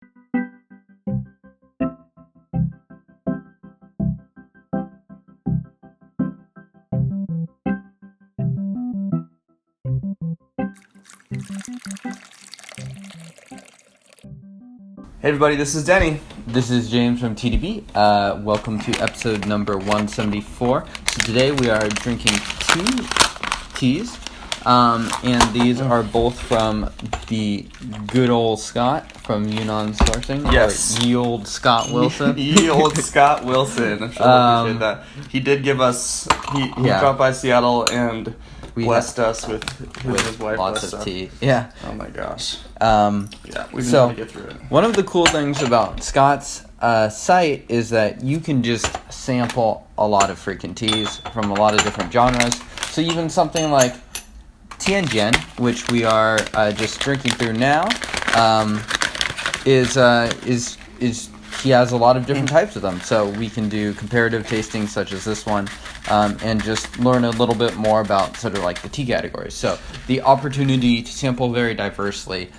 Hey everybody, this is Denny. This is James from TeaDB. Welcome to episode number 174. So today we are drinking two teas, and these are both from the good old Scott from Yunnan Sourcing. Yes. Or ye old Scott Wilson. Ye old Scott Wilson. I'm sure I appreciate that. He did give us, he dropped by Seattle and blessed us with his wife. Lots of tea. Yeah. Oh my gosh. Yeah, we've been trying to get through it. One of the cool things about Scott's site is that you can just sample a lot of freaking teas from a lot of different genres. So even something like Tianjian, which we are just drinking through now, is he has a lot of different types of them. So we can do comparative tastings such as this one, and just learn a little bit more about sort of like the tea categories. So the opportunity to sample very diversely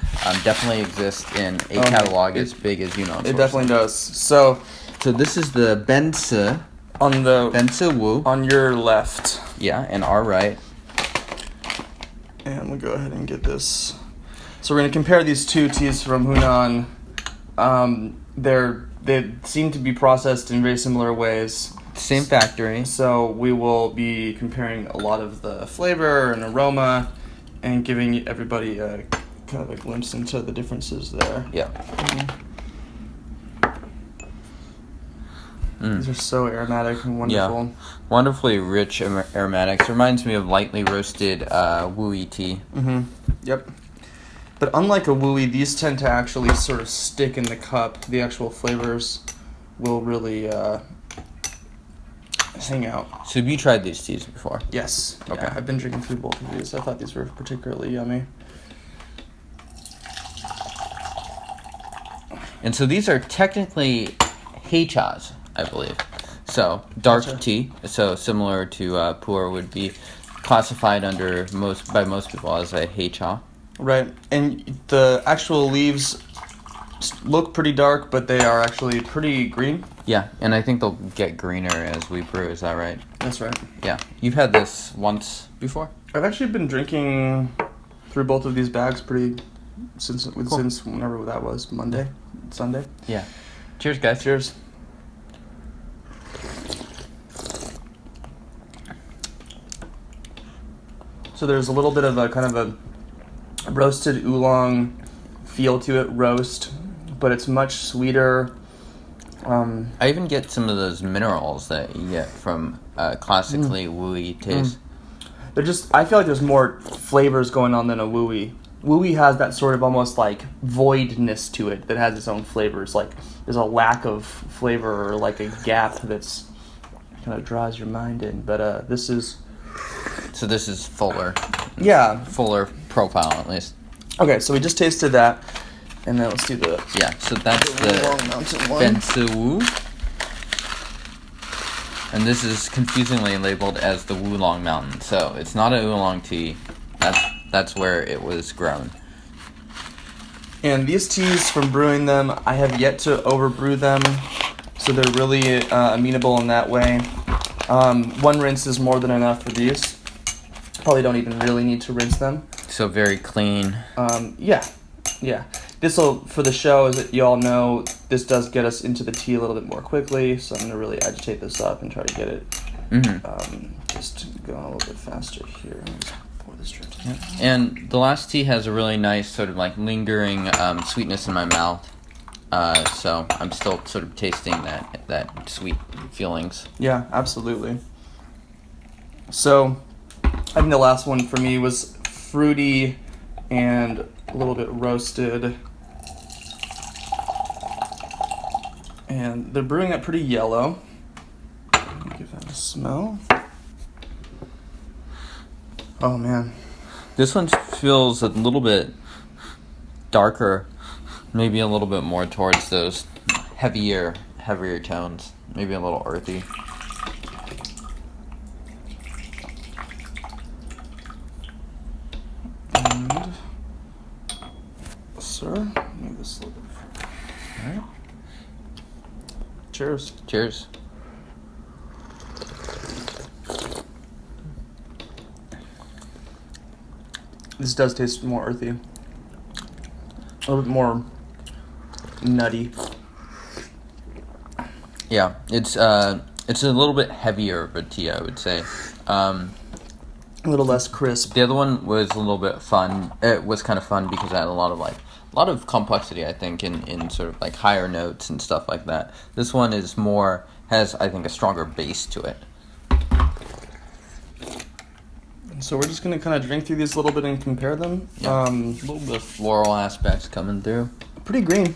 definitely exists in a catalog as big as Yunnan Sourcing. It definitely does. So this is the Benzi on the Wu on your left. Yeah, and our right. And we'll go ahead and get this. So we're going to compare these two teas from Hunan. They seem to be processed in very similar ways. Same factory. So we will be comparing a lot of the flavor and aroma and giving everybody a kind of a glimpse into the differences there. Yeah. These are so aromatic and wonderful. Yeah. Wonderfully rich aromatics. Reminds me of lightly roasted wooey tea. Mm-hmm. Yep. But unlike a wooey, these tend to actually sort of stick in the cup. The actual flavors will really hang out. So have you tried these teas before? Yes. Okay. Yeah, I've been drinking through both of these. I thought these were particularly yummy. And so these are technically Heichas, I believe. So dark tea, so similar to pu'er, would be classified by most people as a Heicha. Right, and the actual leaves look pretty dark, but they are actually pretty green. Yeah, and I think they'll get greener as we brew, is that right? That's right. Yeah. You've had this once before? I've actually been drinking through both of these bags since whenever that was, Sunday. Yeah. Cheers, guys. Cheers. So there's a little bit of a kind of a roasted oolong feel to it, roast, but it's much sweeter. I even get some of those minerals that you get from classically wooey taste. I feel like there's more flavors going on than a wooey. Wooey has that sort of almost like voidness to it that has its own flavors. Like there's a lack of flavor or like a gap that's kind of draws your mind in. But this is fuller. Yeah. Fuller profile, at least. Okay, so we just tasted that, and then let's do the... Yeah, so that's the Benzi Wu. And this is confusingly labeled as the Wulong Mountain. So it's not a oolong tea. That's where it was grown. And these teas, from brewing them, I have yet to overbrew them, so they're really amenable in that way. One rinse is more than enough for these. Probably don't even really need to rinse them. So very clean. Yeah. This'll, for the show, as you all know, this does get us into the tea a little bit more quickly, so I'm going to really agitate this up and try to get it just going a little bit faster here. Let's pour this straight in. And the last tea has a really nice sort of like lingering sweetness in my mouth. So I'm still sort of tasting that sweet feelings. Yeah, absolutely. So I think the last one for me was fruity and a little bit roasted. And they're brewing it pretty yellow. Give that a smell. Oh man. This one feels a little bit darker, maybe a little bit more towards those heavier tones, maybe a little earthy. And, sir, move this a little bit. All right. Cheers. Cheers. This does taste more earthy. A little bit more nutty. Yeah, it's a little bit heavier of a tea, I would say. A little less crisp. The other one was a little bit fun. It was kind of fun because it had a lot of complexity, I think, in sort of like higher notes and stuff like that. This one has, I think, a stronger base to it. So we're just going to kind of drink through these a little bit and compare them. Yeah. A little bit of floral aspects coming through. Pretty green.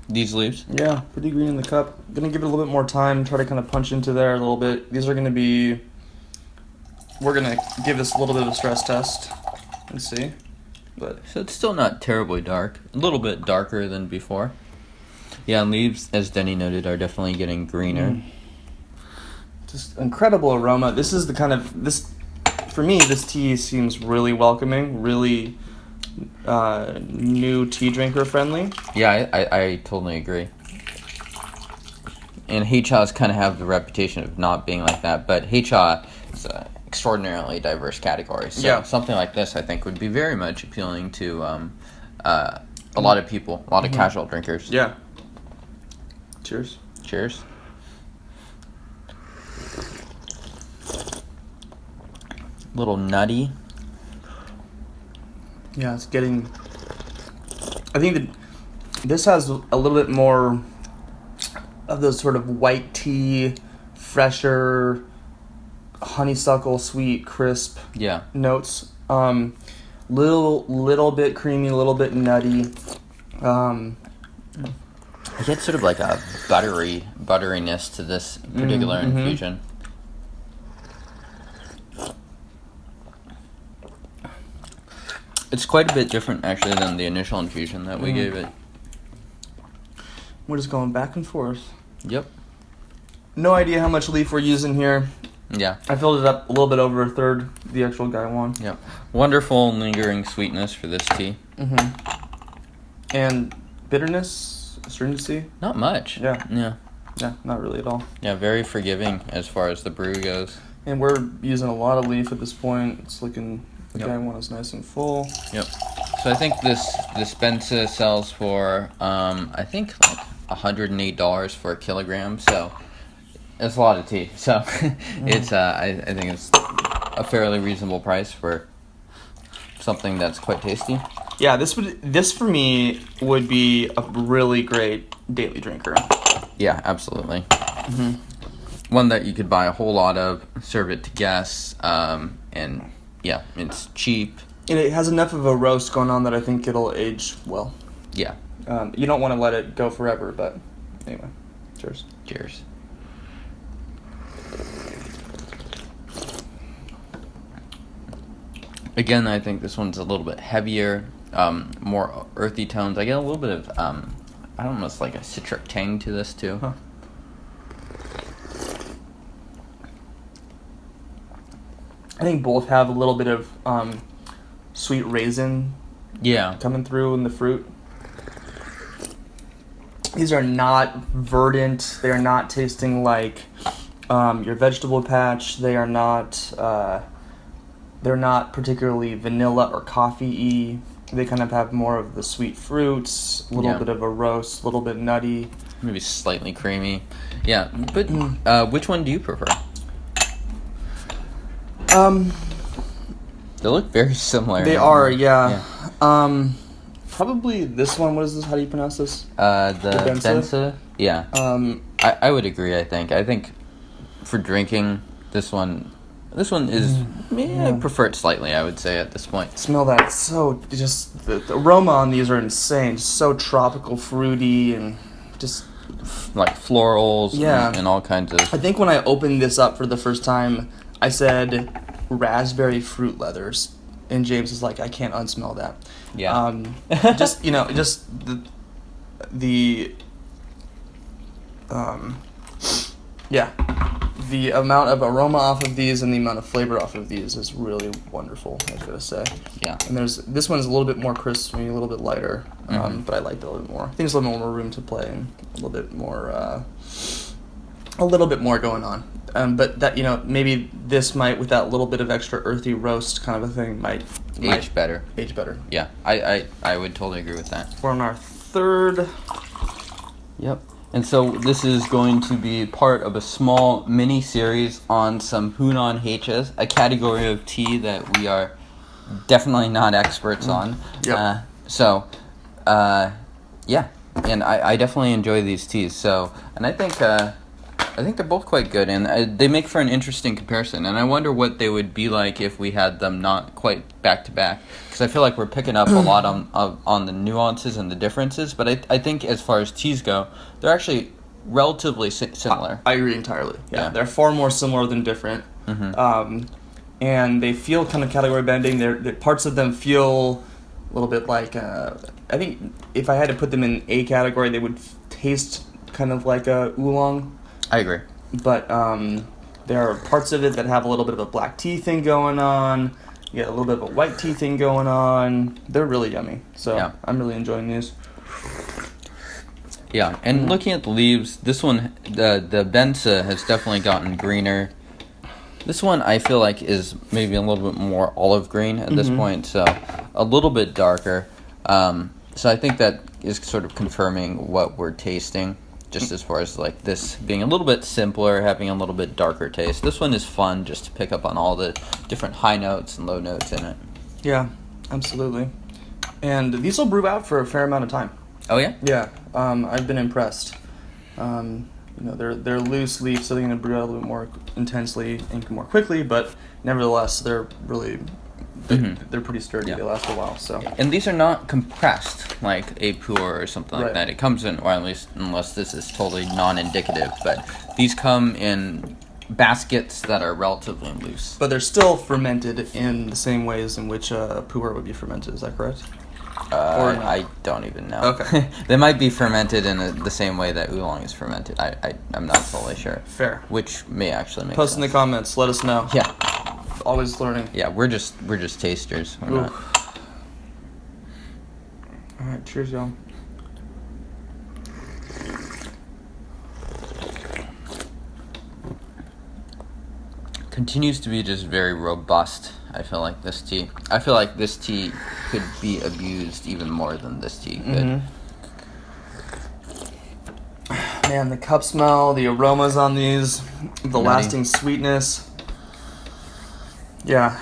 These leaves? Yeah, pretty green in the cup. Going to give it a little bit more time, try to kind of punch into there a little bit. These are going to be... We're going to give this a little bit of a stress test and see. But So it's still not terribly dark. A little bit darker than before. Yeah, leaves, as Denny noted, are definitely getting greener. Just incredible aroma. This is the kind of... For me, this tea seems really welcoming, really new tea drinker friendly. Yeah, I totally agree. And Heichas kind of have the reputation of not being like that, but Heichas is an extraordinarily diverse category. So Yeah. something like this, I think, would be very much appealing to a lot of people, a lot of casual drinkers. Yeah. Cheers. Cheers. Little nutty. Yeah, it's getting... I think that this has a little bit more of those sort of white tea, fresher, honeysuckle, sweet, crisp Yeah. notes. Little bit creamy, a little bit nutty. I get sort of like a butteriness to this particular infusion. It's quite a bit different, actually, than the initial infusion that we gave it. We're just going back and forth. Yep. No idea how much leaf we're using here. Yeah. I filled it up a little bit over a third, the actual guy one. Yep. Wonderful lingering sweetness for this tea. And bitterness, astringency. Not much. Yeah. Yeah. Yeah, not really at all. Yeah, very forgiving as far as the brew goes. And we're using a lot of leaf at this point. It's looking... The Yep. guy one is nice and full. Yep. So I think this Benza sells for I think like $108 for a kilogram. So it's a lot of tea. So it's I think it's a fairly reasonable price for something that's quite tasty. Yeah, this for me would be a really great daily drinker. Yeah, absolutely. One that you could buy a whole lot of, serve it to guests, and yeah, it's cheap. And it has enough of a roast going on that I think it'll age well. Yeah. You don't want to let it go forever, but anyway, cheers. Cheers. Again, I think this one's a little bit heavier, more earthy tones. I get a little bit of, almost like a citric tang to this too. Huh. I think both have a little bit of sweet raisin Yeah. coming through in the fruit. These are not verdant. They are not tasting like your vegetable patch. They are not. They're not particularly vanilla or coffee-y. They kind of have more of the sweet fruits, a little bit of a roast, a little bit nutty. Maybe slightly creamy. Yeah, but which one do you prefer? They look very similar. They are, yeah. Probably this one. What is this? How do you pronounce this? The Benza? Benza? Yeah. I would agree, I think for drinking, this one is... I prefer it slightly, I would say, at this point. Smell that. So, just the aroma on these are insane. Just so tropical, fruity, and just... Like florals Yeah. and all kinds of... I think when I opened this up for the first time, I said raspberry fruit leathers. And James was like, I can't unsmell that. Yeah. Just, the amount of aroma off of these and the amount of flavor off of these is really wonderful, I was gonna say. Yeah. And this one's a little bit more crisp, maybe a little bit lighter. but I liked it a little bit more. I think there's a little bit more room to play and a little bit more going on. But that, maybe this might, with that little bit of extra earthy roast kind of a thing, might age better. Age better. Yeah, I would totally agree with that. We're on our third. Yep. And so this is going to be part of a small mini series on some Hunan Heichas, a category of tea that we are definitely not experts on. Yep. Yeah, and I definitely enjoy these teas. So, and I think they're both quite good, and they make for an interesting comparison. And I wonder what they would be like if we had them not quite back to back, because I feel like we're picking up a lot on the nuances and the differences. But I think as far as teas go, they're actually relatively similar. I agree entirely. Yeah, they're far more similar than different. Mm-hmm. And they feel kind of category bending. They're parts of them feel a little bit like, I think if I had to put them in a category, they would taste kind of like a oolong. I agree. But there are parts of it that have a little bit of a black tea thing going on. You get a little bit of a white tea thing going on. They're really yummy. So I'm really enjoying these. Yeah, and looking at the leaves, this one, the Bensa has definitely gotten greener. This one I feel like is maybe a little bit more olive green at this point, so a little bit darker. So I think that is sort of confirming what we're tasting, just as far as like this being a little bit simpler, having a little bit darker taste. This one is fun just to pick up on all the different high notes and low notes in it. Yeah, absolutely. And these will brew out for a fair amount of time. Oh yeah? Yeah, I've been impressed. They're loose leaf, so they're going to brew out a little bit more intensely and more quickly, but nevertheless, they're really, they're pretty sturdy. They last a while. So. And these are not compressed like a pour or something like that. It comes in, or at least unless this is totally non-indicative, but these come in baskets that are relatively loose. But they're still fermented in the same ways in which a pu'er would be fermented. Is that correct? I don't even know. Okay. They might be fermented in the same way that oolong is fermented. I'm not totally sure. Fair. Which may actually make Post sense. in the comments. Let us know. Yeah. Always learning. Yeah, we're just tasters. We're not. All right. Cheers, y'all. Continues to be just very robust. I feel like this tea could be abused even more than this tea could. Man, the cup smell, the aromas on these, the lasting sweetness. Yeah,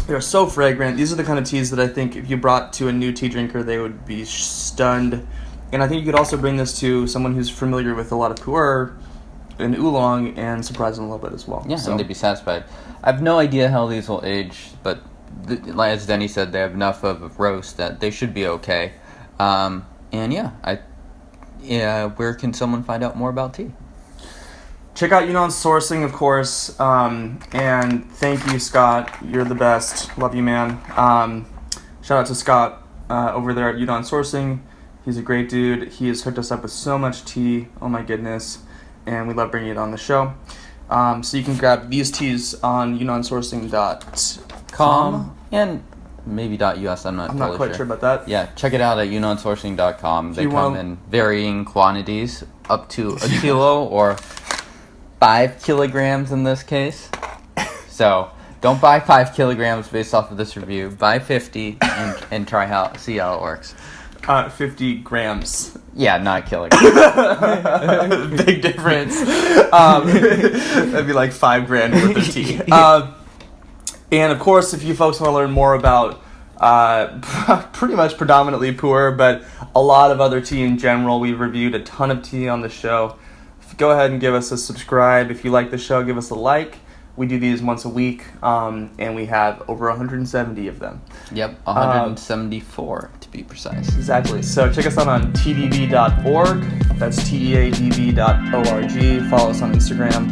they're so fragrant. These are the kind of teas that I think if you brought to a new tea drinker, they would be stunned. And I think you could also bring this to someone who's familiar with a lot of pu'er and oolong and surprise them a little bit as well. Yeah, and they'd be satisfied. I have no idea how these will age, but as Denny said, they have enough of a roast that they should be okay. And where can someone find out more about tea? Check out Yunnan Sourcing, of course, and thank you, Scott. You're the best. Love you, man. Shout out to Scott over there at Yunnan Sourcing. He's a great dude. He has hooked us up with so much tea. Oh my goodness. And we love bringing it on the show. So you can grab these teas on yunansourcing.com and maybe .us. I'm not quite sure about that. Yeah, check it out at yunansourcing.com. They come in varying quantities, up to a kilo or 5 kilograms in this case. So don't buy 5 kilograms based off of this review. Buy 50 and see how it works. 50 grams. Yeah, not kilograms. Big difference. That'd be like $5,000 worth of tea. And of course, if you folks want to learn more about pretty much predominantly pu'er, but a lot of other tea in general, we've reviewed a ton of tea on the show. Go ahead and give us a subscribe. If you like the show, give us a like. We do these once a week, and we have over 170 of them. Yep, 174 to be precise. Exactly. So check us out on TeaDB.org. That's TEADB.org. Follow us on Instagram.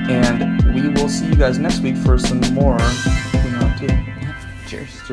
And we will see you guys next week for some more tea. Cheers. Cheers.